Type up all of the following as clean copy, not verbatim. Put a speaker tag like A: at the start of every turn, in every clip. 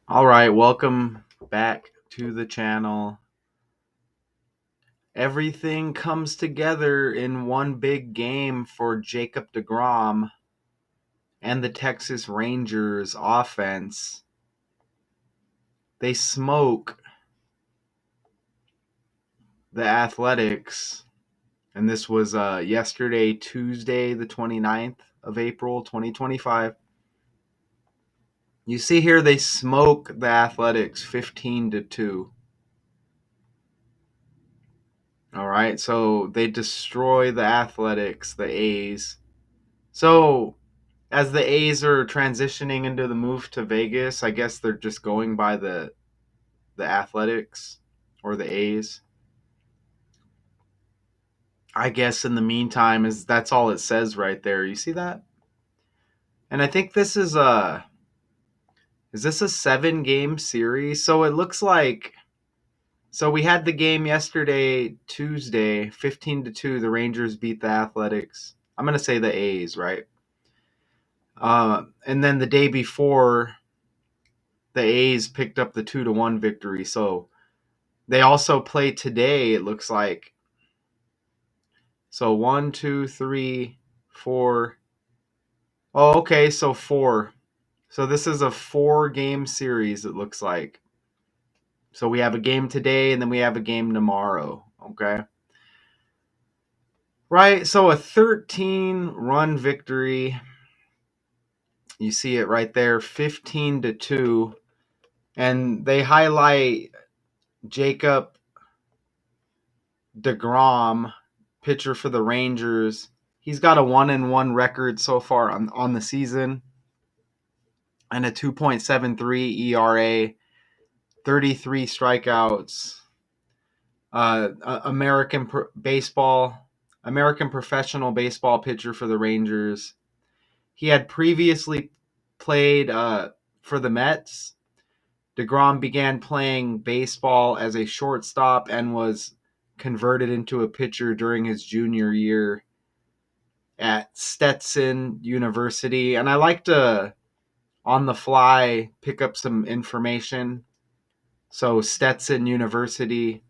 A: All right, welcome back to the channel. Everything comes together in one big game for Jacob deGrom and the Texas Rangers offense. They smoke the Athletics, and this was yesterday, Tuesday, the 29th of April, 2025. You see here they smoke the Athletics 15-2. All right, so they destroy the Athletics, the A's. So as the A's are transitioning into the move to Vegas, I guess they're just going by the Athletics or the A's. I guess in the meantime that's all it says right there. You see that? And I think this is this a 7-game series? So it looks like we had the game yesterday, Tuesday, 15-2. The Rangers beat the Athletics. I'm gonna say the A's, right? And then the day before, the A's picked up the 2-1 victory. So they also play today, it looks like. So 1, 2, 3, 4. Oh, okay, so 4. So this is a 4-game series, it looks like. So we have a game today and then we have a game tomorrow. Okay. Right, so a 13-run victory. You see it right there, 15-2. And they highlight Jacob deGrom, pitcher for the Rangers. He's got a 1-1 record so far on the season and a 2.73 ERA, 33 strikeouts. American professional baseball pitcher for the Rangers. He had previously played for the Mets. deGrom began playing baseball as a shortstop and was converted into a pitcher during his junior year at Stetson University. And I like to, on the fly, pick up some information. So, Stetson University,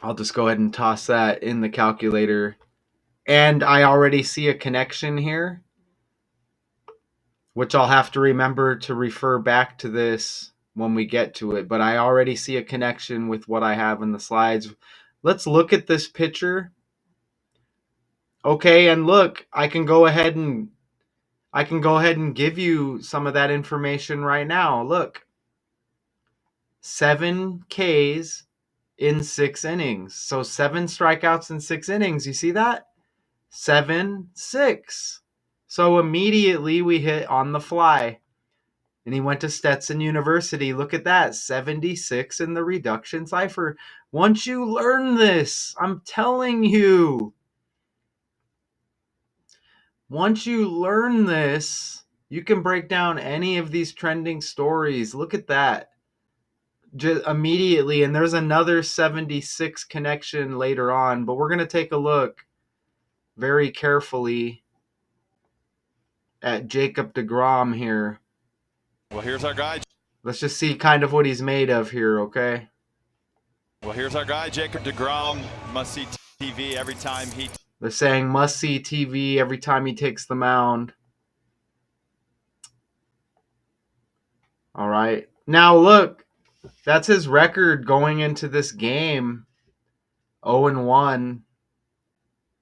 A: I'll just go ahead and toss that in the calculator. And I already see a connection here, which I'll have to remember to refer back to this when we get to it. But I already see a connection with what I have in the slides. Let's look at this picture. Okay, and look, I can go ahead and give you some of that information right now. Look, 7 Ks in 6 innings. So 7 strikeouts in 6 innings. You see that? 7, 6. So immediately we hit on the fly. And he went to Stetson University. Look at that, 76 in the reduction cipher. Once you learn this, I'm telling you, once you learn this, you can break down any of these trending stories. Look at that. Just immediately, and there's another 76 connection later on, but we're going to take a look very carefully at Jacob deGrom here.
B: Well, here's our guy.
A: Let's just see kind of what he's made of here, okay?
B: Well, here's our guy, Jacob deGrom. Must see TV every time he.
A: They're saying must see TV every time he takes the mound. All right. Now look, that's his record going into this game, 0-1.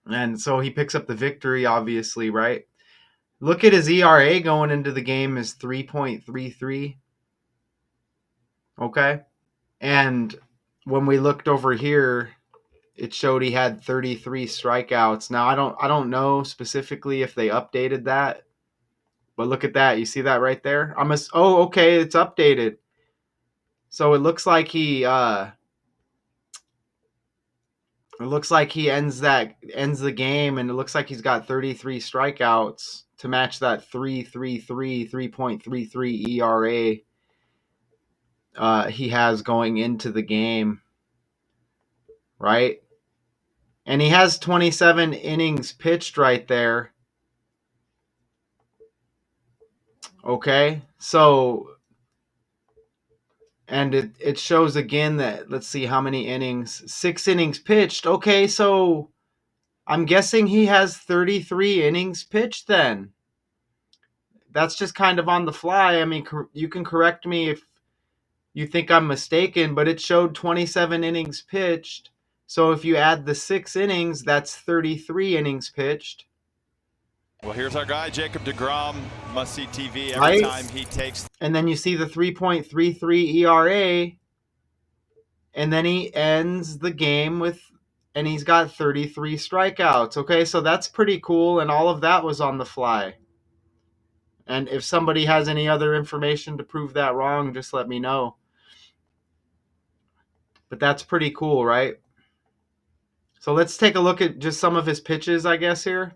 A: And so he picks up the victory, obviously, right? Look at his ERA going into the game is 3.33. Okay. And when we looked over here, it showed he had 33 strikeouts. Now I don't know specifically if they updated that, but look at that. You see that right there? Okay, it's updated. So it looks like he ends the game, and it looks like he's got 33 strikeouts to match that 3.33 ERA he has going into the game, right? And he has 27 innings pitched right there. Okay, so and it shows again that, let's see how many innings, 6 innings pitched. Okay, so I'm guessing he has 33 innings pitched then. That's just kind of on the fly. I mean, you can correct me if you think I'm mistaken, but it showed 27 innings pitched. So if you add the 6 innings, that's 33 innings pitched.
B: Well, here's our guy, Jacob deGrom, must-see TV every
A: Right?
B: time he takes.
A: And then you see the 3.33 ERA, and then he ends the game and he's got 33 strikeouts. Okay, so that's pretty cool, and all of that was on the fly. And if somebody has any other information to prove that wrong, just let me know. But that's pretty cool, right? So let's take a look at just some of his pitches, I guess, here.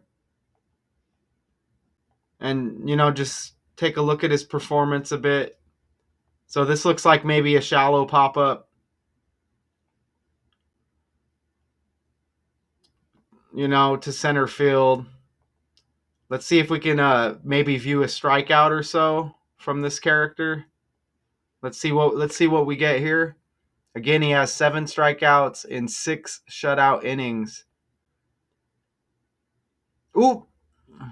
A: And, just take a look at his performance a bit. So this looks like maybe a shallow pop-up, to center field. Let's see if we can maybe view a strikeout or so from this character. Let's see what we get here. Again, he has 7 strikeouts in 6 shutout innings. Ooh,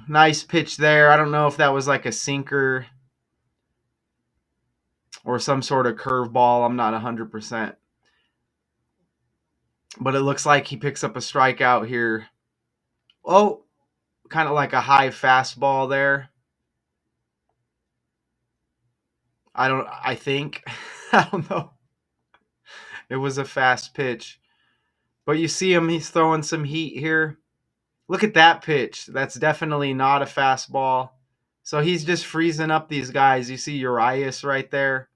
A: nice pitch there. I don't know if that was like a sinker or some sort of curveball. I'm not 100%. But it looks like he picks up a strikeout here. Oh, kind of like a high fastball there. I think. I don't know. It was a fast pitch. But you see him, he's throwing some heat here. Look at that pitch. That's definitely not a fastball. So he's just freezing up these guys. You see Urias right there.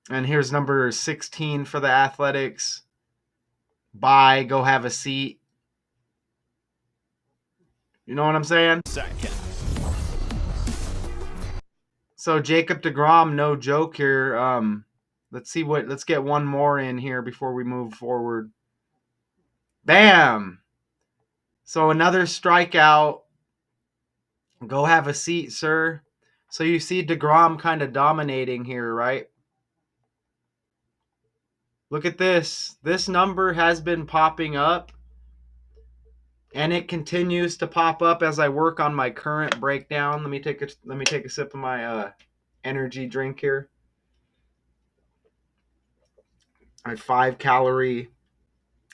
A: And here's number 16 for the Athletics. Bye, go have a seat. You know what I'm saying?
B: Second.
A: So Jacob deGrom, no joke here. Let's get one more in here before we move forward. Bam! So another strikeout. Go have a seat, sir. So you see deGrom kind of dominating here, right? Look at this. This number has been popping up, and it continues to pop up as I work on my current breakdown. Let me take a sip of my energy drink here. My 5-calorie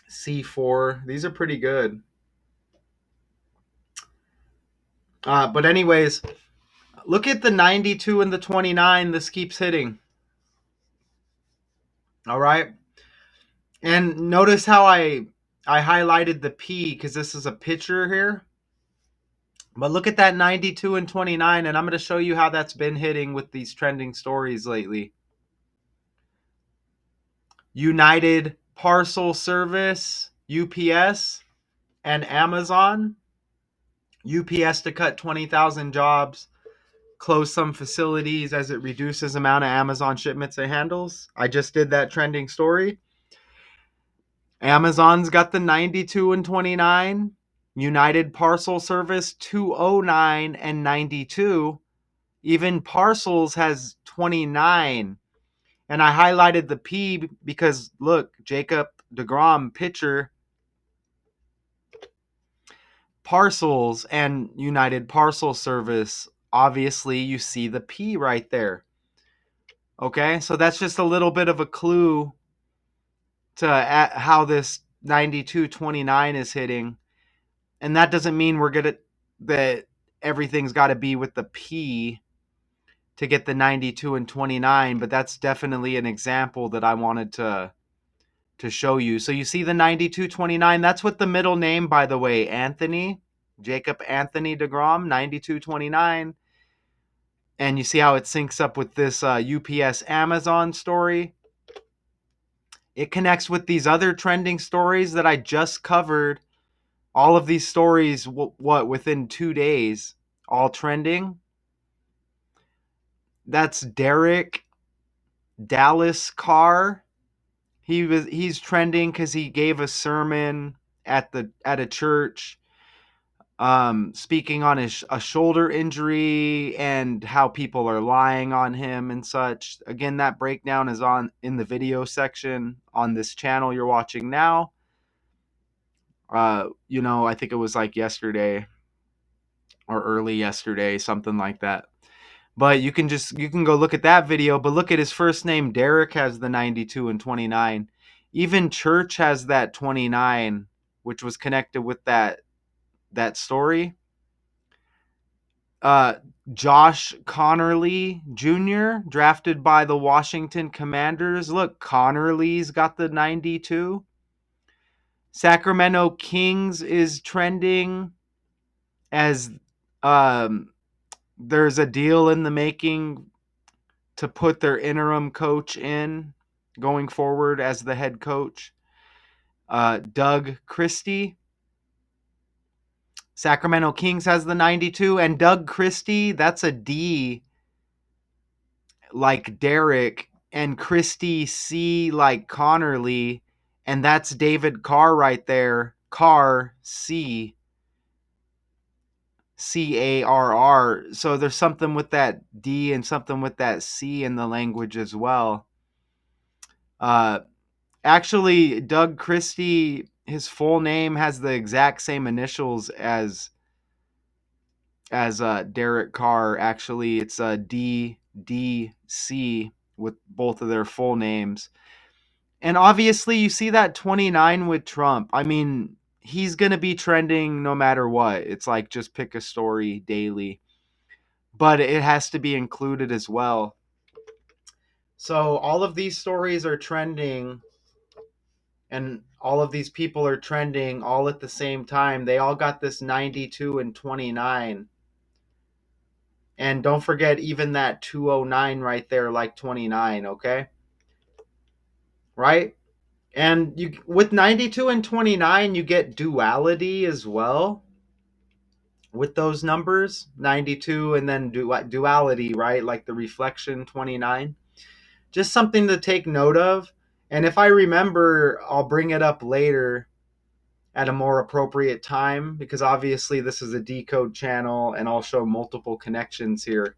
A: C4. These are pretty good. But anyways, look at the 92 and the 29. This keeps hitting. All right. And notice how I highlighted the P because this is a pitcher here. But look at that 92 and 29, and I'm going to show you how that's been hitting with these trending stories lately. United Parcel Service, UPS, and Amazon. UPS to cut 20,000 jobs, close some facilities as it reduces amount of Amazon shipments it handles. I just did that trending story. Amazon's got the 92 and 29. United Parcel Service 209 and 92. Even Parcels has 29. And I highlighted the P because, look, Jacob deGrom, pitcher, Parcels, and United Parcel Service. Obviously, you see the P right there. Okay, so that's just a little bit of a clue to how this 92-29 is hitting. And that doesn't mean that everything's got to be with the P to get the 92 and 29, but that's definitely an example that I wanted to show you. So you see the 92-29, that's what the middle name, by the way, Anthony, Jacob Anthony deGrom, 92-29. And you see how it syncs up with this UPS Amazon story. It connects with these other trending stories that I just covered. All of these stories, within 2 days, all trending. That's Derek Dallas Carr. He's trending because he gave a sermon at a church. speaking on a shoulder injury and how people are lying on him and such. Again, that breakdown is on in the video section on this channel you're watching now. I think it was like yesterday or early yesterday, something like that. But you can go look at that video, but look at his first name. Derek has the 92 and 29. Even Church has that 29, which was connected with that story. Uh, Josh Connerly Jr., drafted by the Washington Commanders. Look, Connerly's got the 92. Sacramento Kings is trending as there's a deal in the making to put their interim coach in going forward as the head coach. Doug Christie. Sacramento Kings has the 92. And Doug Christie, that's a D like Derek, and Christie C like Connerly. And that's David Carr right there. Carr, C. Carr. So there's something with that D and something with that C in the language as well. Actually, Doug Christie, his full name has the exact same initials as Derek Carr. Actually, it's DDC with both of their full names. And obviously, you see that 29 with Trump. I mean, he's going to be trending no matter what. It's like just pick a story daily. But it has to be included as well. So all of these stories are trending, and all of these people are trending all at the same time. They all got this 92 and 29. And don't forget even that 209 right there, like 29, okay? Right? And you with 92 and 29, you get duality as well with those numbers, 92 and then duality, right? Like the reflection 29. Just something to take note of. And if I remember, I'll bring it up later at a more appropriate time, because obviously this is a decode channel and I'll show multiple connections here.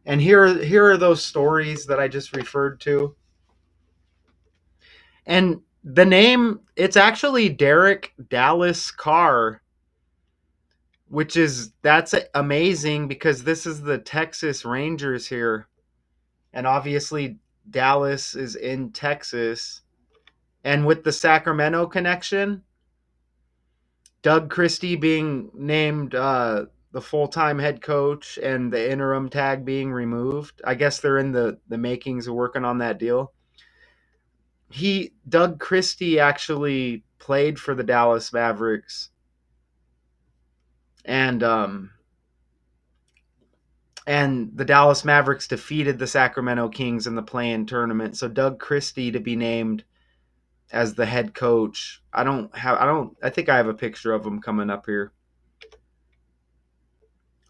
A: And here are those stories that I just referred to. And the name, it's actually Derek Dallas Carr, that's amazing because this is the Texas Rangers here. And obviously Dallas is in Texas. And with the Sacramento connection, Doug Christie being named the full-time head coach and the interim tag being removed. I guess they're in the makings of working on that deal. Doug Christie actually played for the Dallas Mavericks, and the Dallas Mavericks defeated the Sacramento Kings in the play-in tournament. So Doug Christie to be named as the head coach. I think I have a picture of him coming up here.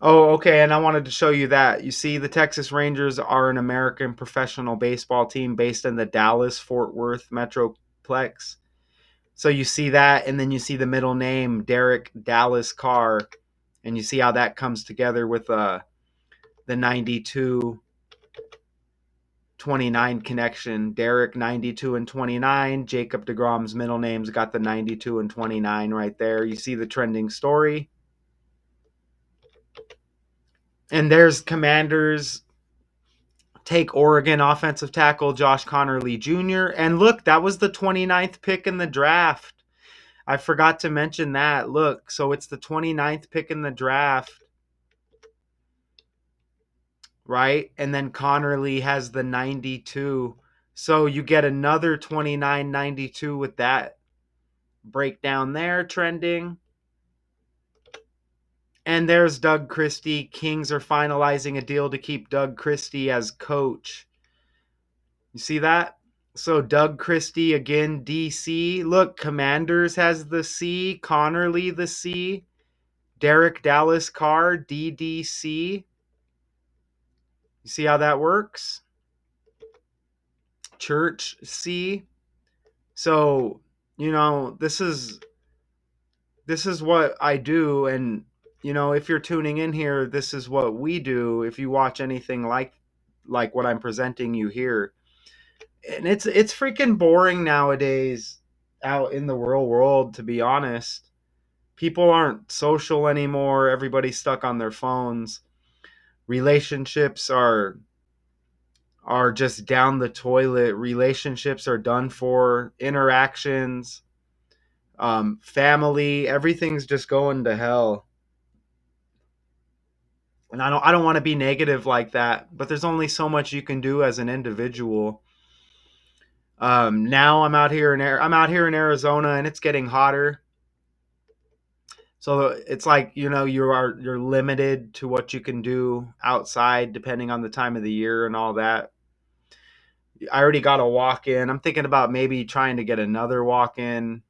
A: Oh, okay, and I wanted to show you that. You see, the Texas Rangers are an American professional baseball team based in the Dallas-Fort Worth Metroplex. So you see that, and then you see the middle name, Derek Dallas Carr, and you see how that comes together with the 92-29 connection. Derek 92 and 29. Jacob deGrom's middle name's got the 92 and 29 right there. You see the trending story. And there's Commanders take Oregon offensive tackle Josh Connerly Jr. And look, that was the 29th pick in the draft. I forgot to mention that. Look, so it's the 29th pick in the draft, right? And then Connerly has the 92. So you get another 29-92 with that breakdown there trending. And there's Doug Christie. Kings are finalizing a deal to keep Doug Christie as coach. You see that? So Doug Christie again, DC. Look, Commanders has the C. Connerly the C. Derek Dallas Carr, DDC. You see how that works? Church C. So, this is this is what I do, and if you're tuning in here, this is what we do. If you watch anything like what I'm presenting you here, and it's freaking boring nowadays out in the real world, to be honest. People aren't social anymore. Everybody's stuck on their phones. Relationships are just down the toilet. Relationships are done for. Interactions, family, everything's just going to hell. And I don't want to be negative like that, but there's only so much you can do as an individual. Now I'm out here in Arizona, and it's getting hotter. So it's like, you're limited to what you can do outside depending on the time of the year and all that. I already got a walk in. I'm thinking about maybe trying to get another walk in,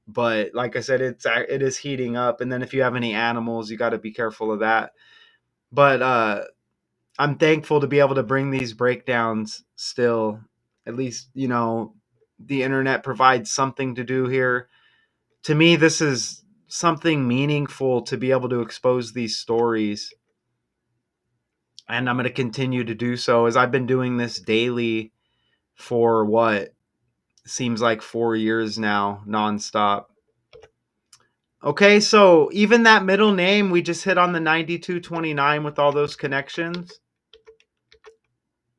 A: but like I said, it is heating up, and then if you have any animals, you got to be careful of that. But I'm thankful to be able to bring these breakdowns still. At least, the internet provides something to do here. To me, this is something meaningful to be able to expose these stories. And I'm going to continue to do so, as I've been doing this daily for what seems like 4 years now, nonstop. Okay, so even that middle name, we just hit on the 9229 with all those connections.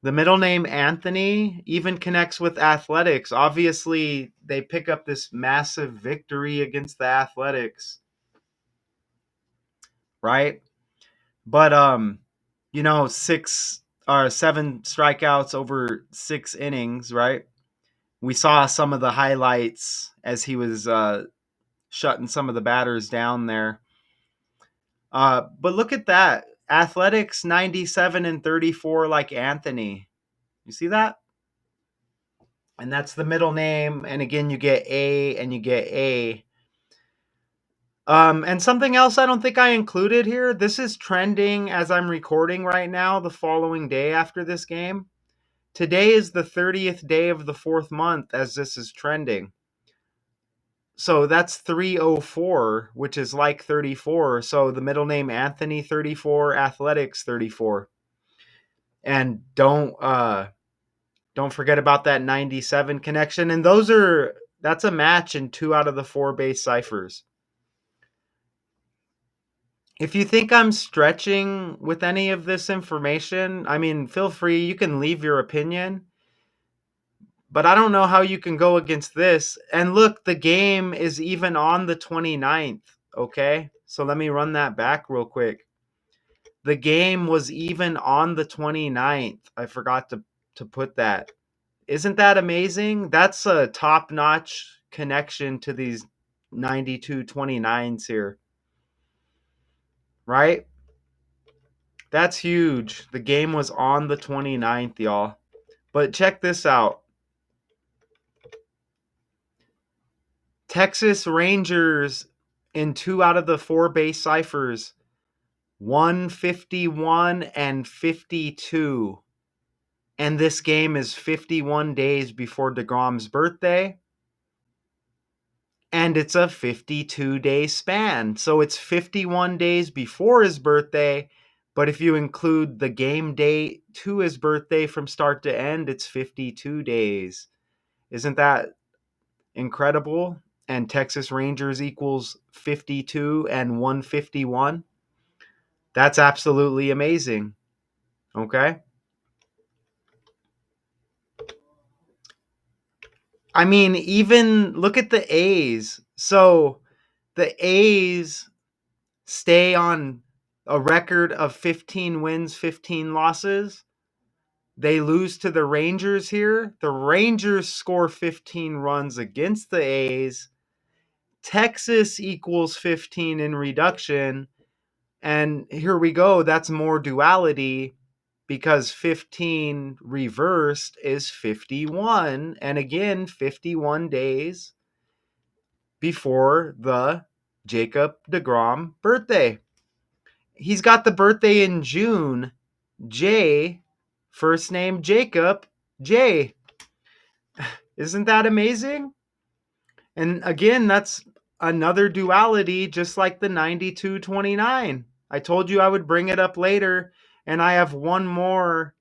A: The middle name Anthony even connects with athletics. Obviously, they pick up this massive victory against the Athletics, right? But six or seven strikeouts over 6 innings, right? We saw some of the highlights as he was shutting some of the batters down there. But look at that. Athletics 97 and 34 like Anthony. You see that? And that's the middle name. And again, you get A and you get A. And something else I don't think I included here. This is trending as I'm recording right now, the following day after this game. Today is the 30th day of the 4th month as this is trending. So that's 304, which is like 34. So the middle name Anthony 34, Athletics 34. And don't forget about that 97 connection. And that's a match in 2 out of the 4 base ciphers. If you think I'm stretching with any of this information, I mean, feel free. You can leave your opinion. But I don't know how you can go against this. And look, the game is even on the 29th. Okay? So let me run that back real quick. The game was even on the 29th. I forgot to put that. Isn't that amazing? That's a top-notch connection to these 92-29s here. Right? That's huge. The game was on the 29th, y'all. But check this out. Texas Rangers in 2 out of the 4 base ciphers, 151 and 52. And this game is 51 days before deGrom's birthday. And it's a 52-day span. So it's 51 days before his birthday. But if you include the game date to his birthday from start to end, it's 52 days. Isn't that incredible? And Texas Rangers equals 52 and 151. That's absolutely amazing. Okay? I mean, even look at the A's. So the A's stay on a record of 15 wins, 15 losses. They lose to the Rangers here. The Rangers score 15 runs against the A's. Texas equals 15 in reduction. And here we go. That's more duality because 15 reversed is 51. And again, 51 days before the Jacob deGrom birthday. He's got the birthday in June. J, first name Jacob, J. Isn't that amazing? And again, that's another duality just like the 92-29. I told you I would bring it up later, and I have one more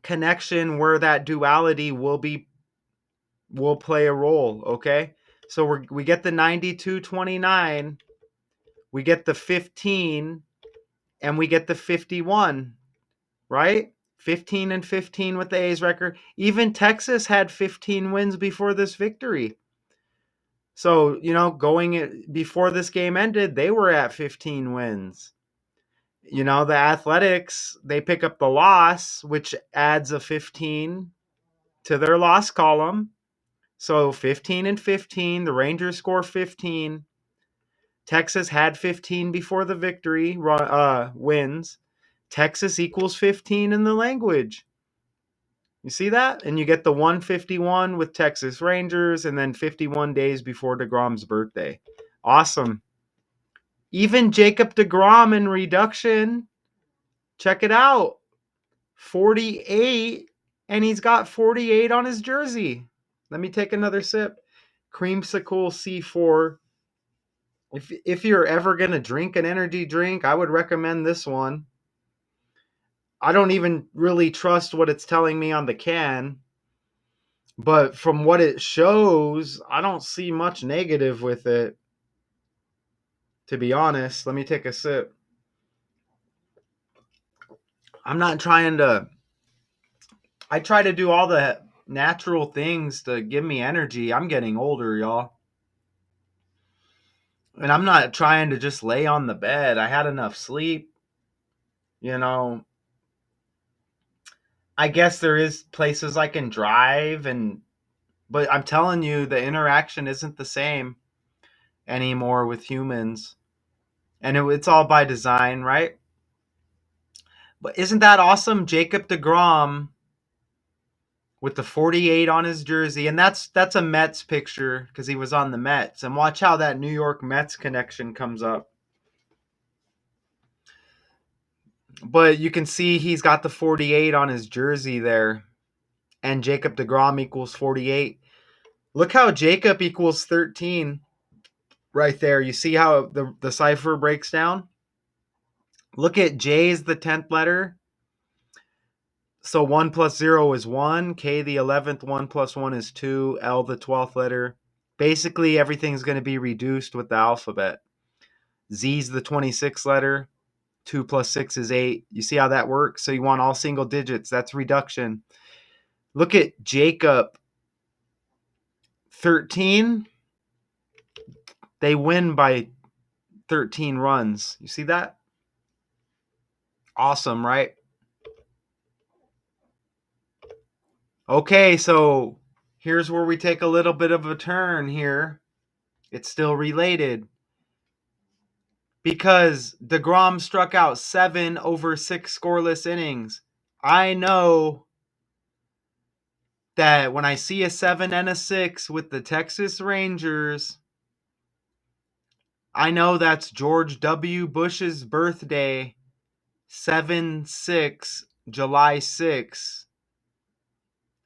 A: connection where that duality will play a role, okay? So we get the 92-29, we get the 15, and we get the 51, right? 15 and 15 with the A's record. Even Texas had 15 wins before this victory. So, before this game ended, they were at 15 wins. The Athletics, they pick up the loss, which adds a 15 to their loss column. So 15 and 15, the Rangers score 15. Texas had 15 before the victory wins. Texas equals 15 in the language. You see that? And you get the 151 with Texas Rangers, and then 51 days before deGrom's birthday. Awesome. Even Jacob deGrom in reduction. Check it out. 48, and he's got 48 on his jersey. Let me take another sip. Creamsicle C4. If you're ever going to drink an energy drink, I would recommend this one. I don't even really trust what it's telling me on the can, but from what it shows, I don't see much negative with it, to be honest. Let me take a sip. I'm not trying to... I try to do all the natural things to give me energy. I'm getting older, y'all. And I'm not trying to just lay on the bed. I had enough sleep. I guess there is places I can drive, but I'm telling you, the interaction isn't the same anymore with humans. And it's all by design, right? But isn't that awesome? Jacob deGrom with the 48 on his jersey. And that's a Mets picture because he was on the Mets. And watch how that New York Mets connection comes up. But you can see he's got the 48 on his jersey there. And Jacob deGrom equals 48. Look how Jacob equals 13 right there. You see how the cipher breaks down? Look at J is the 10th letter. So 1 plus 0 is 1. K the 11th, 1 plus 1 is 2. L the 12th letter. Basically, everything's going to be reduced with the alphabet. Z's the 26th letter. 2 plus 6 is 8. You see how that works? So you want all single digits. That's reduction. Look at Jacob. 13. They win by 13 runs. You see that? Awesome, right? Okay, so here's where we take a little bit of a turn here. It's still related. Because deGrom struck out 7 over 6 scoreless innings. I know that when I see a 7 and a 6 with the Texas Rangers, I know that's George W. Bush's birthday, 7/6, July 6.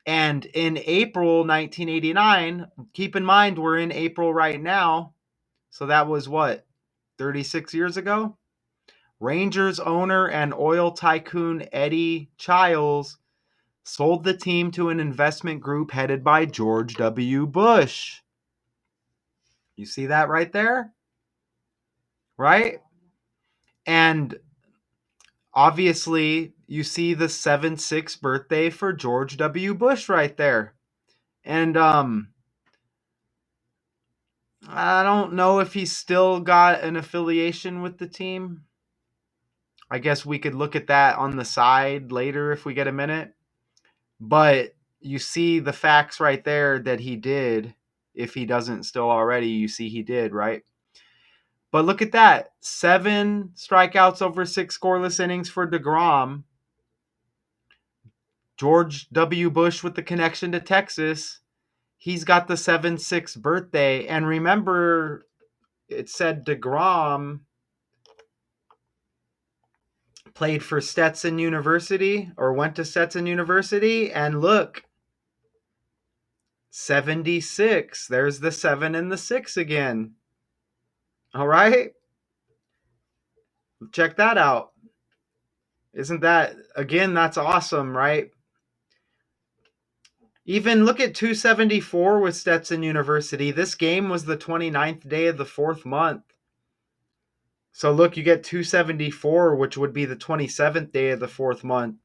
A: And in April 1989, keep in mind we're in April right now, so that was what, 36 years ago? Rangers owner and oil tycoon Eddie Childs sold the team to an investment group headed by George W. Bush. You see that right there? Right? And obviously, you see the 7/6 birthday for George W. Bush right there. And I don't know if he's still got an affiliation with the team. I guess we could look at that on the side later if we get a minute. But you see the facts right there that he did. If he doesn't still already, you see he did, right? But look at that. 7 strikeouts over 6 scoreless innings for deGrom. George W. Bush with the connection to Texas. He's got the 7/6 birthday. And remember, it said deGrom played for Stetson University or went to Stetson University. And look, 76. There's the 7 and the 6 again. All right? Check that out. Isn't that, again, that's awesome, right? Even look at 274 with Stetson University. This game was the 29th day of the 4th month. So look, you get 274, which would be the 27th day of the 4th month,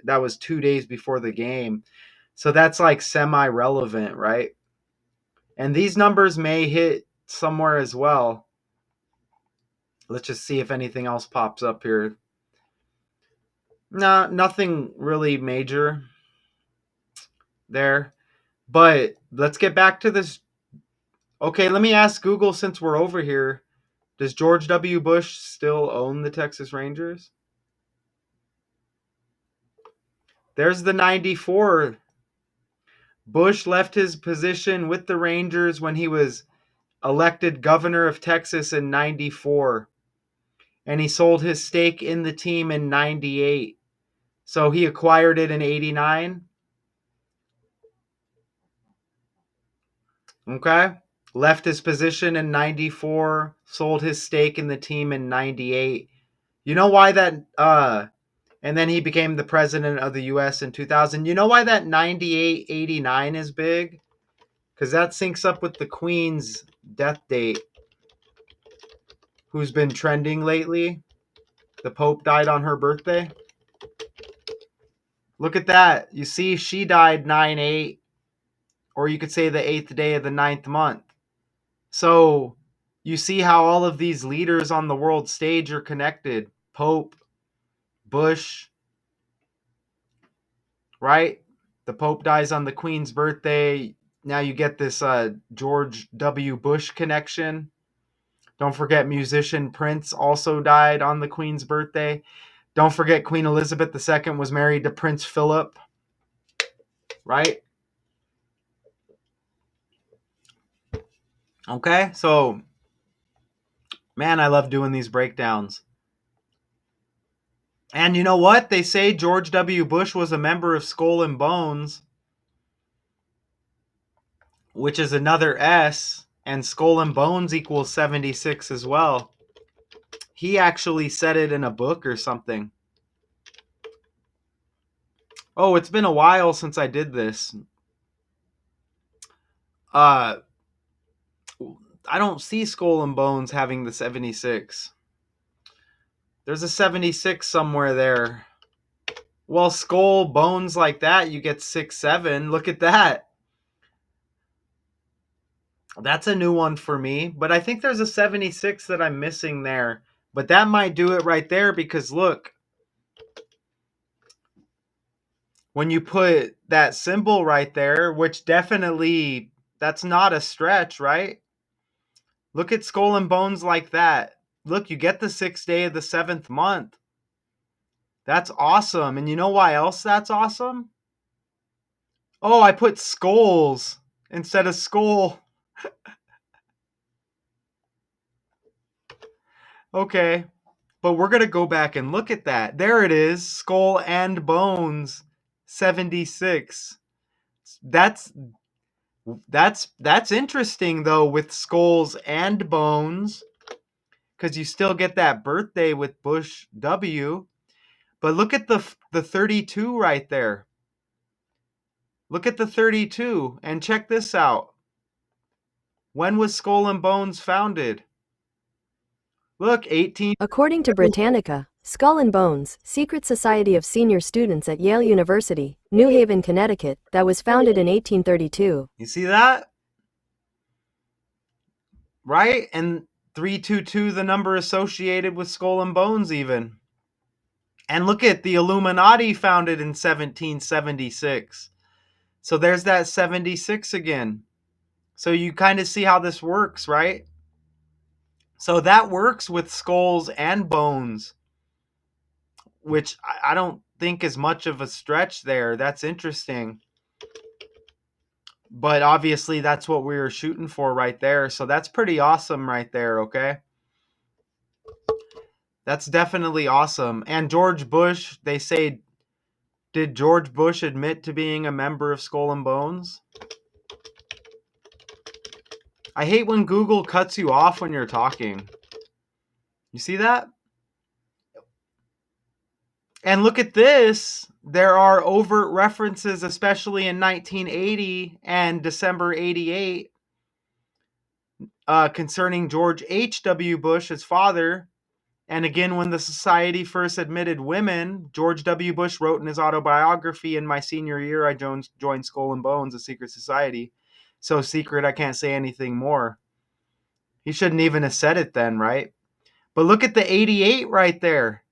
A: that was 2 days before the game. So that's like semi-relevant, right? And these numbers may hit somewhere as well. Let's just see if anything else pops up here. No, nothing really major there. But let's get back to this. Okay, let me ask Google, since we're over here. Does George W. Bush still own the Texas Rangers? There's the 94. Bush left his position with the Rangers when he was elected governor of Texas in 94. And he sold his stake in the team in 98. So he acquired it in 89. Okay. Left his position in 94, sold his stake in the team in 98. You know why that and then he became the president of the US in 2000. You know why that 98-89 is big? Cuz that syncs up with the Queen's death date, who's been trending lately. The Pope died on her birthday. Look at that. You see, she died 9/8, or you could say the 8th day of the 9th month. So you see how all of these leaders on the world stage are connected. Pope, Bush, right? The Pope dies on the Queen's birthday. Now you get this George W. Bush connection. Don't forget musician Prince also died on the Queen's birthday. Don't forget Queen Elizabeth II was married to Prince Philip, right? Okay, so, man, I love doing these breakdowns. And you know what? They say George W. Bush was a member of Skull and Bones, which is another S, and Skull and Bones equals 76 as well. He actually said it in a book or something. Oh, it's been a while since I did this. I don't see Skull and Bones having the 76. There's a 76 somewhere there. Well, Skull, Bones like that, you get 6-7. Look at that. That's a new one for me. But I think there's a 76 that I'm missing there. But that might do it right there, because look, when you put that symbol right there, which definitely, that's not a stretch, right? Look at Skull and Bones like that. Look, you get the 6th day of the 7th month. That's awesome. And you know why else that's awesome? Oh, I put skulls instead of skull. Okay. But we're going to go back and look at that. There it is. Skull and Bones 76. That's interesting though, with Skulls and Bones, because you still get that birthday with Bush W. But look at the 32 right there. Look at the 32 and check this out. When was Skull and Bones founded? Look, 18.
C: According to Britannica, Skull and Bones, secret society of senior students at Yale University, New Haven, Connecticut, that was founded in 1832.
A: You see that? Right? And 322, the number associated with Skull and Bones even. And look at the Illuminati, founded in 1776. So there's that 76 again. So you kind of see how this works, right? So that works with Skulls and Bones, which I don't think is much of a stretch there. That's interesting. But obviously that's what we were shooting for right there. So that's pretty awesome right there, okay? That's definitely awesome. And George Bush, they say, did George Bush admit to being a member of Skull and Bones? I hate when Google cuts you off when you're talking. You see that? And look at this. There are overt references, especially in 1980 and December 88, concerning George H.W. Bush, his father. And again, when the society first admitted women, George W. Bush wrote in his autobiography, in my senior year, I joined Skull and Bones, a secret society. So secret, I can't say anything more. He shouldn't even have said it then, right? But look at the 88 right there.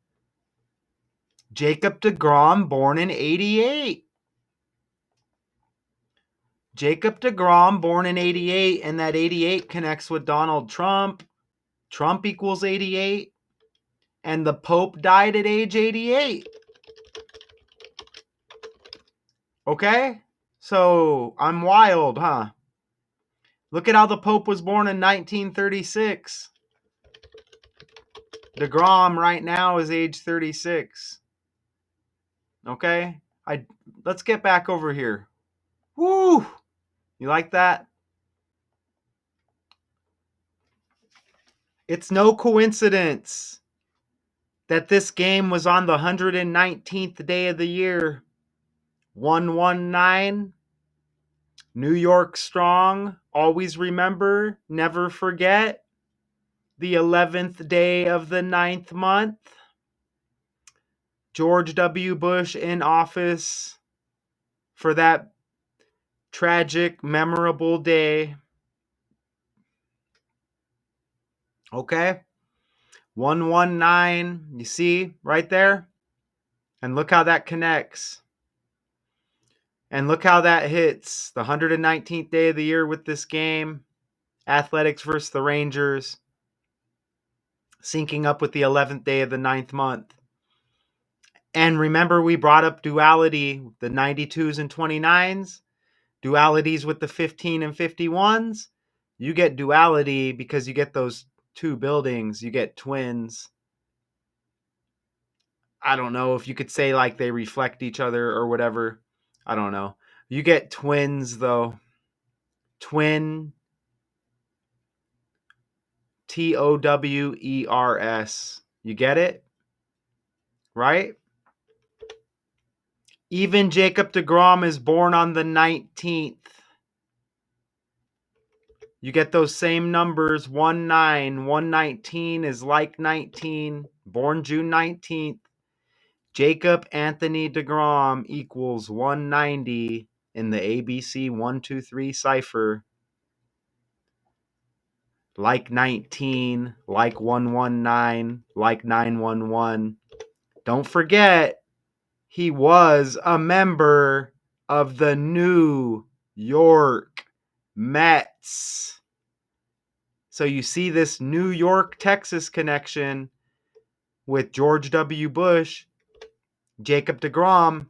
A: Jacob deGrom, born in 88. Jacob deGrom, born in 88, and that 88 connects with Donald Trump. Trump equals 88, and the Pope died at age 88. Okay? So, I'm wild, huh? Look at how the Pope was born in 1936. deGrom right now is age 36. Okay? Let's get back over here. Woo! You like that? It's no coincidence that this game was on the 119th day of the year. 119. New York strong. Always remember, never forget. The 11th day of the 9th month. George W. Bush in office for that tragic, memorable day. Okay? 119. You see right there? And look how that connects. And look how that hits the 119th day of the year with this game. Athletics versus the Rangers. Syncing up with the 11th day of the 9th month. And remember, we brought up duality, the 92s and 29s. Dualities with the 15 and 51s. You get duality because you get those two buildings. You get twins. I don't know if you could say like they reflect each other or whatever. I don't know. You get twins though. Twin. Towers. You get it? Right? Even Jacob deGrom is born on the 19th. You get those same numbers. 19. 119 is like 19. Born June 19th. Jacob Anthony deGrom equals 190 in the ABC 123 cipher. Like 19, like 119, like 911. Don't forget, he was a member of the New York Mets. So you see this New York, Texas connection with George W. Bush, Jacob deGrom.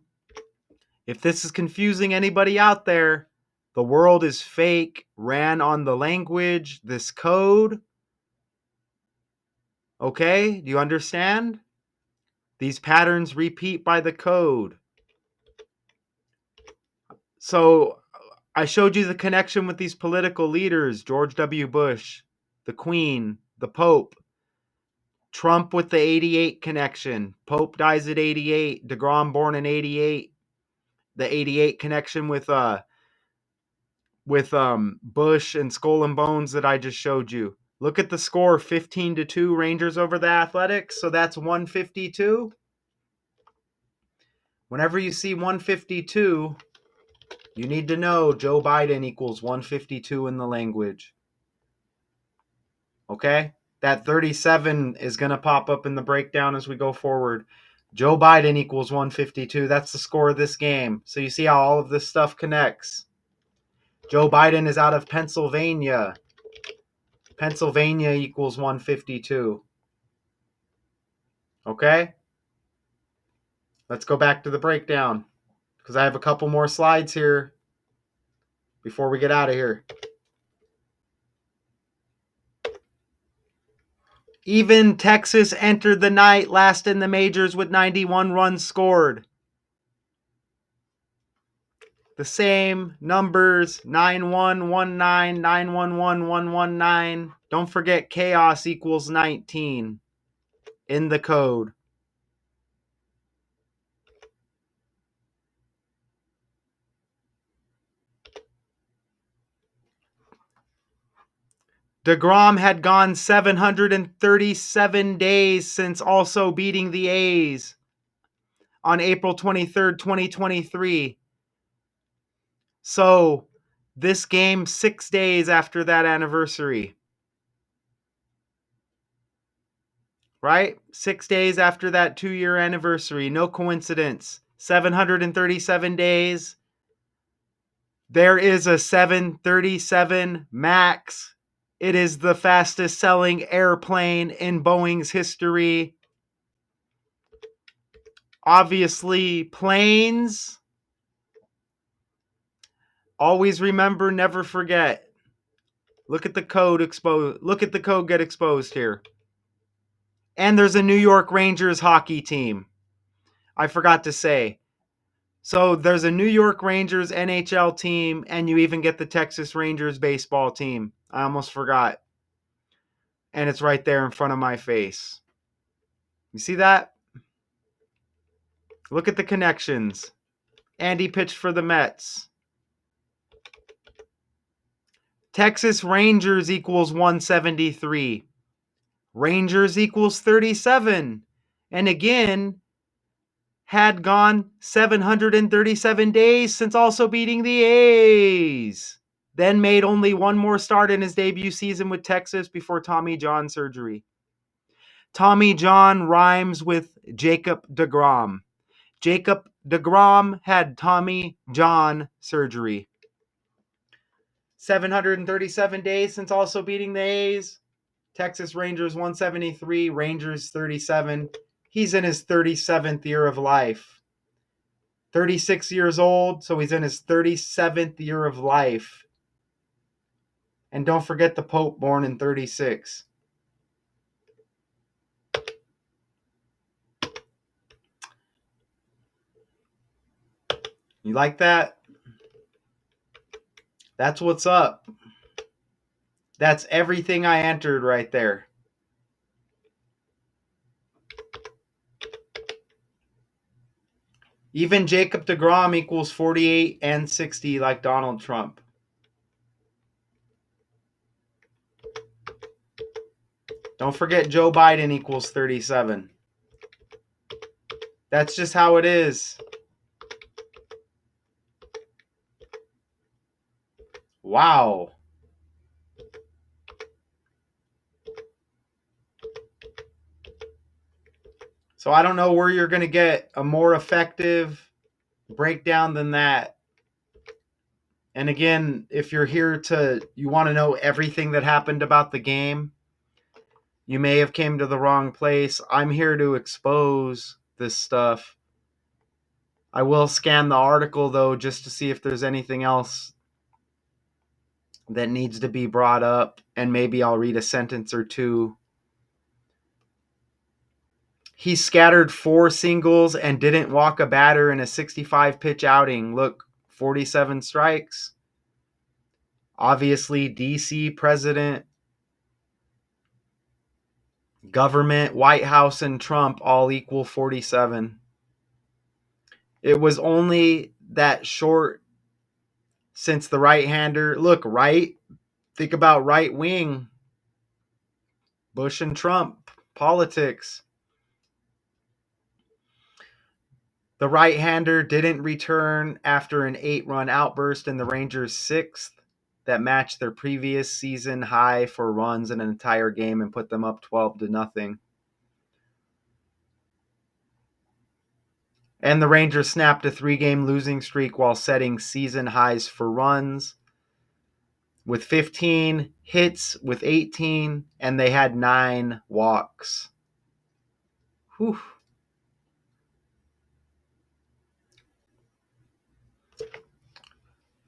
A: If this is confusing anybody out there, the world is fake, ran on the language, this code. Okay, do you understand? These patterns repeat by the code. So I showed you the connection with these political leaders, George W. Bush, the Queen, the Pope, Trump with the 88 connection. Pope dies at 88, deGrom born in 88. The 88 connection with Bush and Skull and Bones that I just showed you. Look at the score, 15-2 Rangers over the Athletics. So that's 152. Whenever you see 152, you need to know Joe Biden equals 152 in the language. Okay? That 37 is going to pop up in the breakdown as we go forward. Joe Biden equals 152. That's the score of this game. So you see how all of this stuff connects. Joe Biden is out of Pennsylvania. Pennsylvania equals 152. Okay? Let's go back to the breakdown because I have a couple more slides here before we get out of here. Even Texas entered the night last in the majors with 91 runs scored. The same numbers, 9119, 911, Don't forget chaos equals 19 in the code. deGrom had gone 737 days since also beating the A's on April 23rd, 2023. So, this game 6 days after that anniversary. Right? 6 days after that 2-year anniversary. No coincidence. 737 days. There is a 737 MAX. It is the fastest selling airplane in Boeing's history. Obviously, planes. Always remember, never forget. Look at the code exposed. Look at the code get exposed here. And there's a New York Rangers hockey team. I forgot to say. So there's a New York Rangers NHL team, and you even get the Texas Rangers baseball team. I almost forgot. And it's right there in front of my face. You see that? Look at the connections. Andy pitched for the Mets. Texas Rangers equals 173. Rangers equals 37. And again, had gone 737 days since also beating the A's. Then made only one more start in his debut season with Texas before Tommy John surgery. Tommy John rhymes with Jacob deGrom. Jacob deGrom had Tommy John surgery. 737 days since also beating the A's. Texas Rangers 173, Rangers 37. He's in his 37th year of life. 36 years old, so he's in his 37th year of life. And don't forget the Pope, born in 36. You like that? That's what's up. That's everything I entered right there. Even Jacob deGrom equals 48 and 60 like Donald Trump. Don't forget Joe Biden equals 37. That's just how it is. Wow. So I don't know where you're going to get a more effective breakdown than that. And again, if you're here you want to know everything that happened about the game, you may have came to the wrong place. I'm here to expose this stuff. I will scan the article though, just to see if there's anything else that needs to be brought up, and maybe I'll read a sentence or two. He scattered 4 singles and didn't walk a batter in a 65-pitch outing. Look, 47 strikes. Obviously, DC president, government, White House, and Trump all equal 47. It was only that short since the right-hander. Look, right? Think about right wing. Bush and Trump, politics. The right-hander didn't return after an 8-run outburst in the Rangers' 6th that matched their previous season high for runs in an entire game and put them up 12-0. And the Rangers snapped a 3-game losing streak while setting season highs for runs with 15, hits with 18, and they had 9 walks. Whew.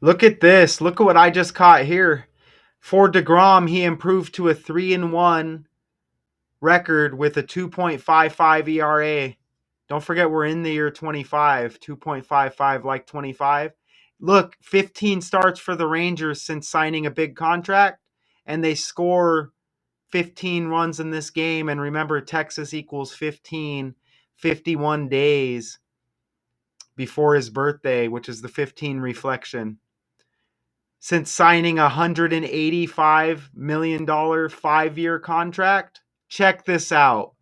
A: Look at this. Look at what I just caught here. For deGrom, he improved to a 3-1 record with a 2.55 ERA. Don't forget we're in the year 25. 2.55 like 25. Look, 15 starts for the Rangers since signing a big contract, and they score 15 runs in this game. And remember, Texas equals 15, 51 days before his birthday, which is the 15 reflection. Since signing a $185 million 5-year contract, check this out.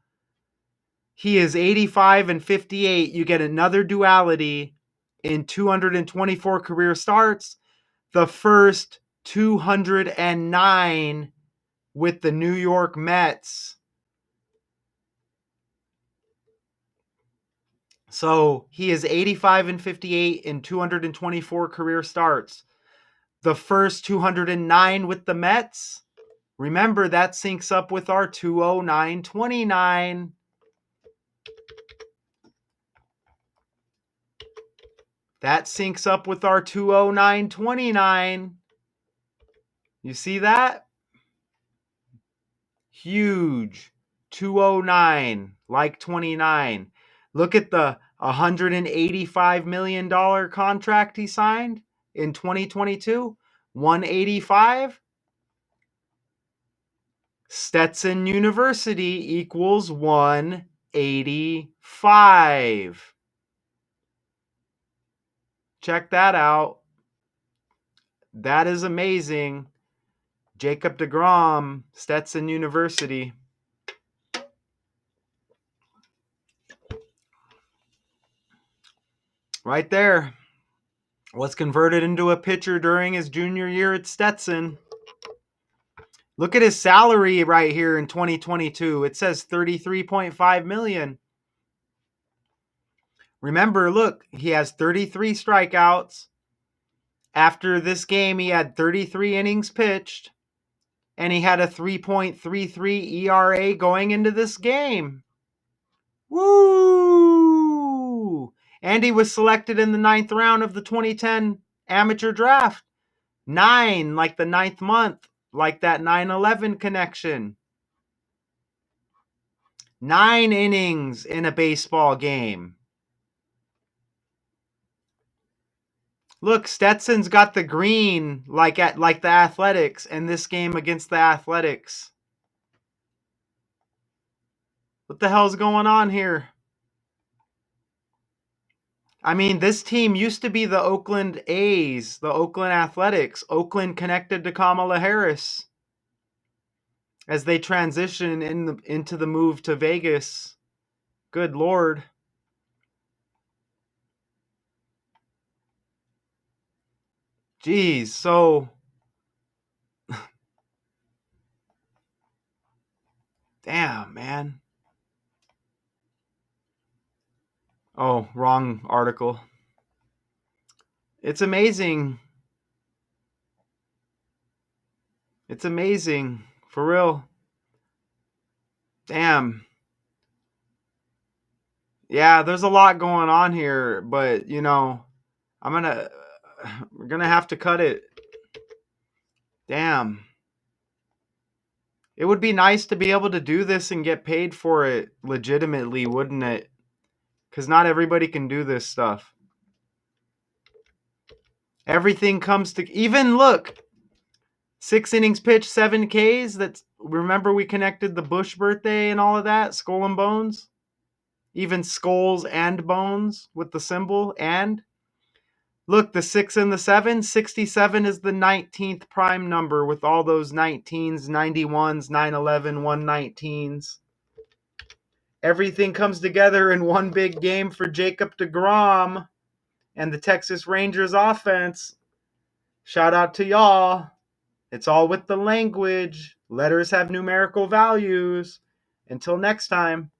A: He is 85 and 58. You get another duality in 224 career starts. The first 209 with the New York Mets. So he is 85 and 58 in 224 career starts. The first 209 with the Mets. Remember, that syncs up with our 209.29. That syncs up with our 209.29. You see that? Huge. 209, like 29. Look at the $185 million contract he signed in 2022. 185. Stetson University equals 185. Check that out. That is amazing. Jacob deGrom, Stetson University. Right there. Was converted into a pitcher during his junior year at Stetson. Look at his salary right here in 2022. It says $33.5 million. Remember, look, he has 33 strikeouts. After this game, he had 33 innings pitched, and he had a 3.33 ERA going into this game. Woo! And he was selected in the 9th round of the 2010 amateur draft. 9, like the 9th month, like that 9/11 connection. 9 innings in a baseball game. Look, Stetson's got the green like the Athletics in this game against the Athletics. What the hell's going on here? I mean, this team used to be the Oakland A's, the Oakland Athletics. Oakland connected to Kamala Harris as they transition into the move to Vegas. Good Lord. Geez, so damn, man. Oh, wrong article. It's amazing. It's amazing. For real. Damn. Yeah, there's a lot going on here, but we're gonna have to cut it. Damn. It would be nice to be able to do this and get paid for it legitimately, wouldn't it? Because not everybody can do this stuff. Everything comes to even look. 6 innings pitched, 7 Ks. That's remember we connected the Bush birthday and all of that, skull and bones. Even skulls and bones with the symbol and. Look, the 6 and the 7, 67 is the 19th prime number with all those 19s, 91s, 911, 119s. Everything comes together in one big game for Jacob deGrom and the Texas Rangers offense. Shout out to y'all. It's all with the language. Letters have numerical values. Until next time.